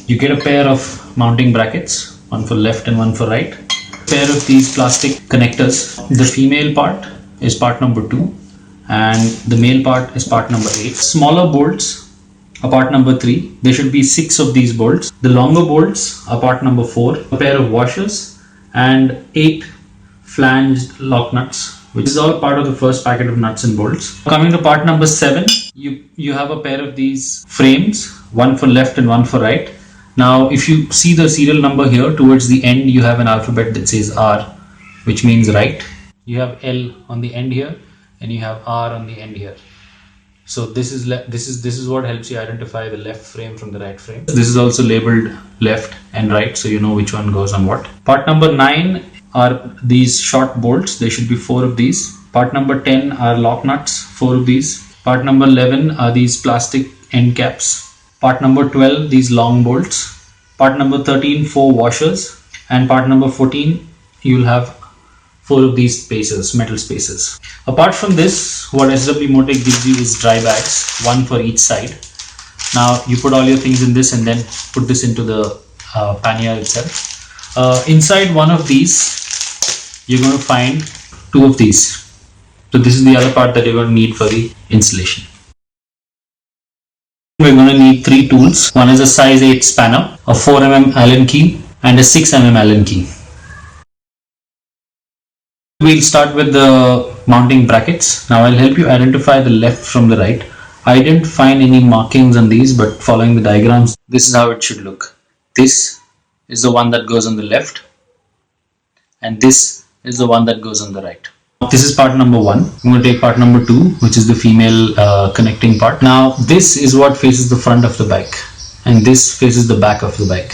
You get a pair of mounting brackets, one for left and one for right. A pair of these plastic connectors. The female part is part number 2 and the male part is part number 8. Smaller bolts are part number 3. There should be 6 of these bolts. The longer bolts are part number 4. A pair of washers and 8 flanged lock nuts, which is all part of the first packet of nuts and bolts. Coming to part number 7, you have a pair of these frames, one for left and one for right. Now if you see the serial number here, towards the end you have an alphabet that says R, which means right. You have L on the end here and you have R on the end here. So this is what helps you identify the left frame from the right frame. This is also labeled left and right, so you know which one goes on what. Part number 9 are these short bolts. There should be 4 of these. Part number 10 are lock nuts, 4 of these. Part number 11 are these plastic end caps. Part number 12, these long bolts. Part number 13, 4 washers. And part number 14, you'll have 4 of these spacers, metal spacers. Apart from this, what SW Motech gives you is dry bags, one for each side. Now you put all your things in this and then put this into the pannier itself. Inside one of these, you're going to find 2 of these. So this is the other part that you're going to need for the installation. We're going to need 3 tools. One is a size 8 spanner, a 4mm Allen key and a 6mm Allen key. We'll start with the mounting brackets. Now I'll help you identify the left from the right. I didn't find any markings on these, but following the diagrams, this is how it should look. This is the one that goes on the left and this is the one that goes on the right. This is part number 1. I'm going to take part number 2, which is the female connecting part. Now this is what faces the front of the bike and this faces the back of the bike.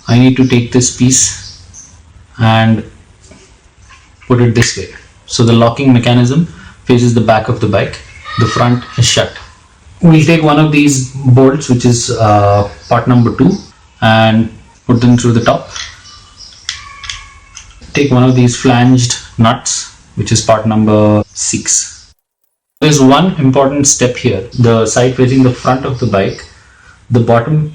I need to take this piece and put it this way. So the locking mechanism faces the back of the bike. The front is shut. We'll take one of these bolts, which is part number 2, and put them through the top. Take one of these flanged nuts, which is part number 6. There's one important step here. The side facing the front of the bike, the bottom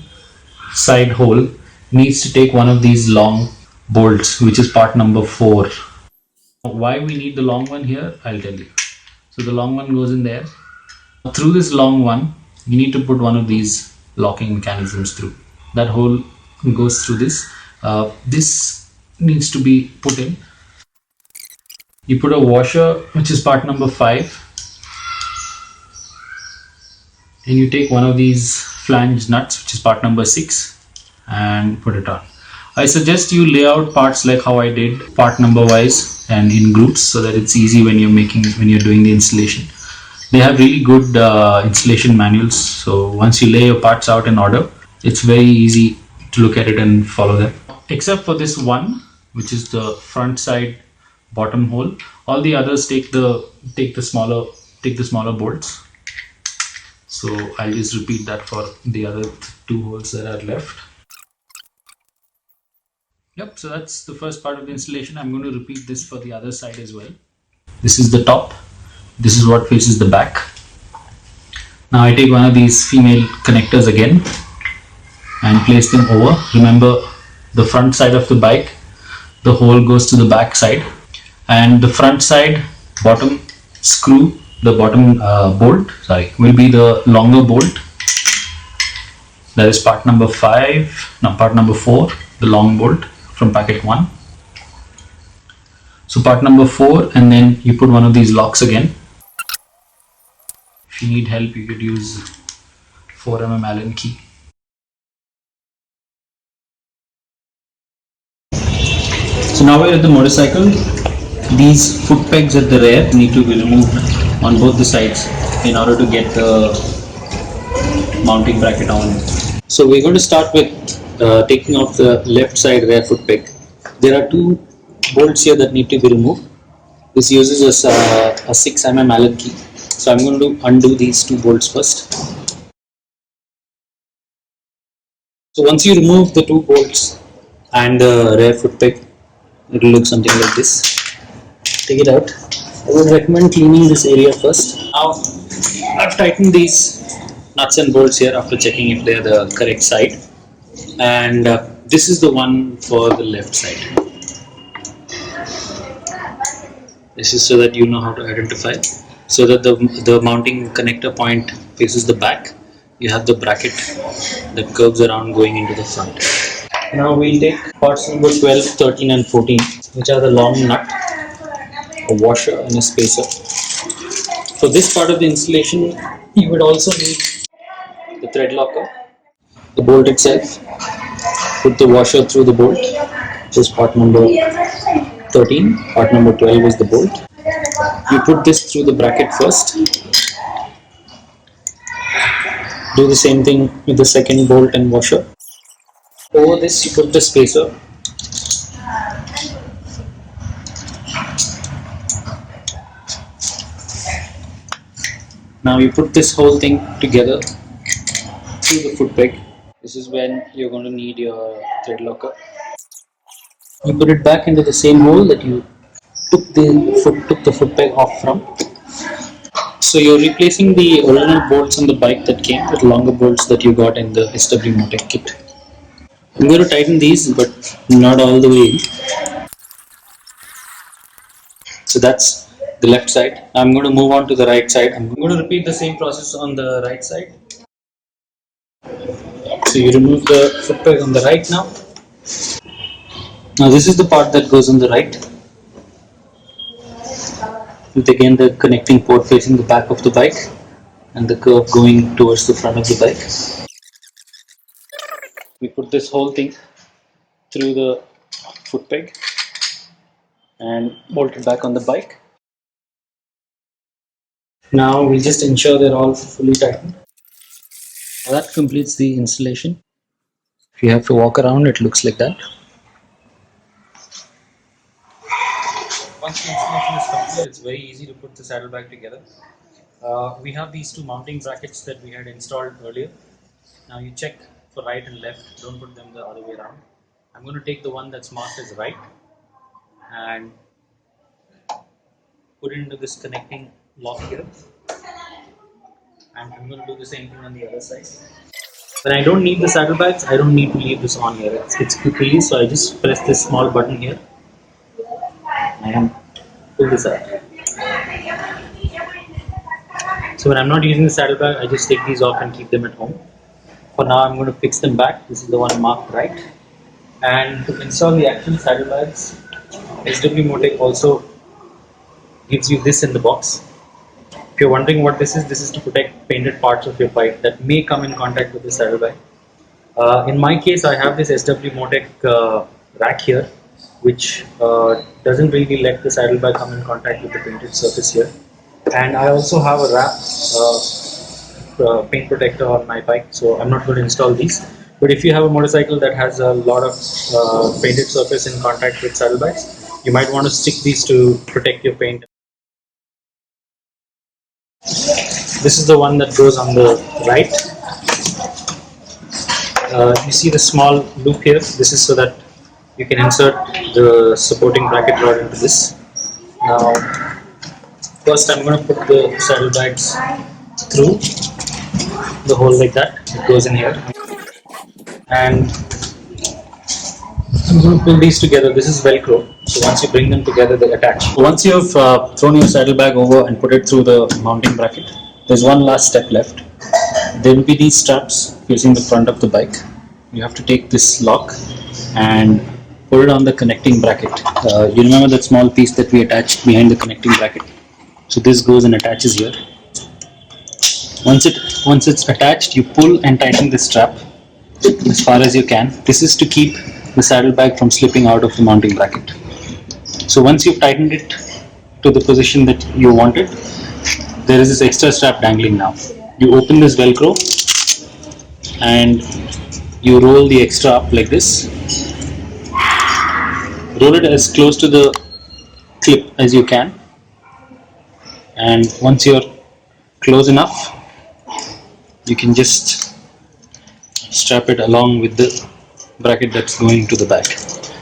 side hole needs to take one of these long bolts, which is part number 4. Why we need the long one here, I'll tell you. So the long one goes in there. Through this long one, you need to put one of these locking mechanisms through. That hole goes through this. This needs to be put in. You put a washer, which is part number 5, and you take one of these flanged nuts, which is part number 6, and put it on. I suggest you lay out parts like how I did, part number wise and in groups, so that it's easy when you're doing the installation. They have really good installation manuals, so once you lay your parts out in order, it's very easy to look at it and follow them. Except for this one, which is the front side bottom hole, all the others take the smaller bolts. So I'll just repeat that for the other 2 holes that are left. Yep, so that's the first part of the installation. I'm going to repeat this for the other side as well. This is the top. This is what faces the back. Now I take one of these female connectors again and place them over. Remember, the front side of the bike, the hole goes to the back side, and the front side bottom screw, the bottom bolt, will be the longer bolt. That is part number 4, the long bolt from packet 1. So part number 4, and then you put one of these locks again. If you need help, you could use 4mm Allen key. So now we're at the motorcycle. These foot pegs at the rear need to be removed on both the sides in order to get the mounting bracket on. So we're going to start with taking off the left side rear foot peg. There are 2 bolts here that need to be removed. This uses a 6mm Allen key. So I'm going to undo these 2 bolts first. So once you remove the 2 bolts and the rear foot peg, it will look something like this. Take it out. I would recommend cleaning this area first. Now I've tightened these nuts and bolts here after checking if they are the correct side. and this is the one for the left side. This is so that you know how to identify, so that the mounting connector point faces the back. You have the bracket that curves around going into the front. Now we'll take parts number 12, 13 and 14, which are the long nut, a washer and a spacer. For this part of the installation, you would also need the thread locker, the bolt itself, put the washer through the bolt, which is part number 13, part number 12 is the bolt. You put this through the bracket first, do the same thing with the second bolt and washer. Over this you put the spacer. Now you put this whole thing together through the foot peg. This is when you're going to need your thread locker. You put it back into the same hole that you took the foot peg off from. So you're replacing the original bolts on the bike that came with longer bolts that you got in the SW Motech kit. I'm going to tighten these, but not all the way. So that's the left side. Now I'm going to move on to the right side. I'm going to repeat the same process on the right side. So you remove the foot peg on the right now. Now this is the part that goes on the right, with again the connecting port facing the back of the bike and the curve going towards the front of the bike. We put this whole thing through the foot peg and bolt it back on the bike. Now we just ensure they're all fully tightened. Now that completes the installation. If you have to walk around, it looks like that. Once the installation is complete, it's very easy to put the saddlebag together. We have these two mounting brackets that we had installed earlier. Now you check for right and left, don't put them the other way around. I'm going to take the one that's marked as right and put it into this connecting lock here, and I'm going to do the same thing on the other side. When I don't need the saddlebags, I don't need to leave this on here. It's quick release, so I just press this small button here and pull this out. So when I'm not using the saddlebag, I just take these off and keep them at home. For now, I'm going to fix them back. This is the one marked right. And to install the actual saddlebags, SW Motech also gives you this in the box. If you're wondering what this is to protect painted parts of your bike that may come in contact with the saddlebag. In my case, I have this SW Motech rack here, which doesn't really let the saddlebag come in contact with the painted surface here. And I also have a wrap paint protector on my bike, so I'm not going to install these. But if you have a motorcycle that has a lot of painted surface in contact with saddlebags, you might want to stick these to protect your paint. This is the one that goes on the right. You see the small loop here. This is so that you can insert the supporting bracket rod into this. Now, first I'm going to put the saddlebags through the hole like that. It goes in here, and I'm going to pull these together. This is Velcro, so once you bring them together, they attach. Once you have thrown your saddlebag over and put it through the mounting bracket, there's one last step left. There will be these straps facing the front of the bike. You have to take this lock and put it on the connecting bracket. You remember that small piece that we attached behind the connecting bracket? So this goes and attaches here. Once it's attached, you pull and tighten the strap as far as you can. This is to keep the saddlebag from slipping out of the mounting bracket. So once you've tightened it to the position that you wanted, there is this extra strap dangling now. You open this Velcro and you roll the extra up like this. Roll it as close to the clip as you can, and once you're close enough, you can just strap it along with the bracket that's going to the back.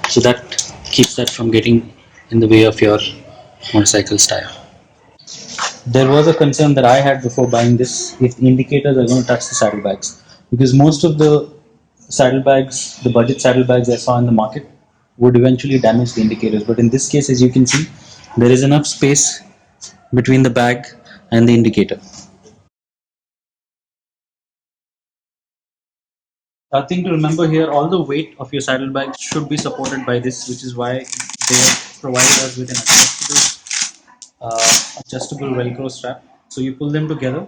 So that keeps that from getting in the way of your motorcycle's tire. There was a concern that I had before buying this, if the indicators are going to touch the saddlebags, because most of the saddlebags, the budget saddlebags I saw in the market, would eventually damage the indicators. But in this case, as you can see, there is enough space between the bag and the indicator. A thing to remember here, all the weight of your saddlebags should be supported by this, which is why they have provided us with an adjustable Velcro strap. So you pull them together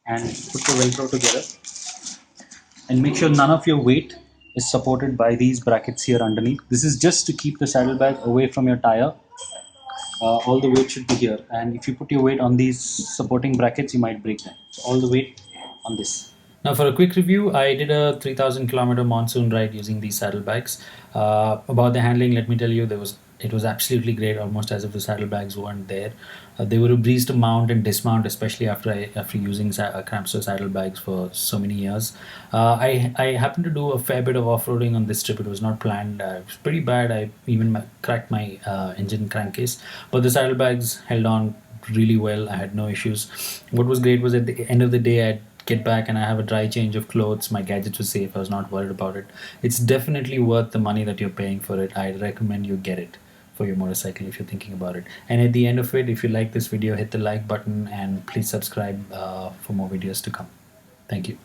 and put the Velcro together, and make sure none of your weight is supported by these brackets here underneath. This is just to keep the saddlebag away from your tire. All the weight should be here, and if you put your weight on these supporting brackets, you might break them. So all the weight on this. Now, for a quick review, I did a 3,000 kilometer monsoon ride using these saddlebags. About the handling, let me tell you, it was absolutely great, almost as if the saddlebags weren't there. They were a breeze to mount and dismount, especially after using Crampster saddlebags for so many years. I happened to do a fair bit of off-roading on this trip. It was not planned. It was pretty bad. I even cracked my engine crankcase, but the saddlebags held on really well. I had no issues. What was great was at the end of the day, I'd get back and I have a dry change of clothes. My gadgets were safe. I was not worried about it. It's definitely worth the money that you're paying for it. I recommend you get it for your motorcycle if you're thinking about it. And at the end of it, if you like this video, hit the like button and please subscribe for more videos to come. Thank you.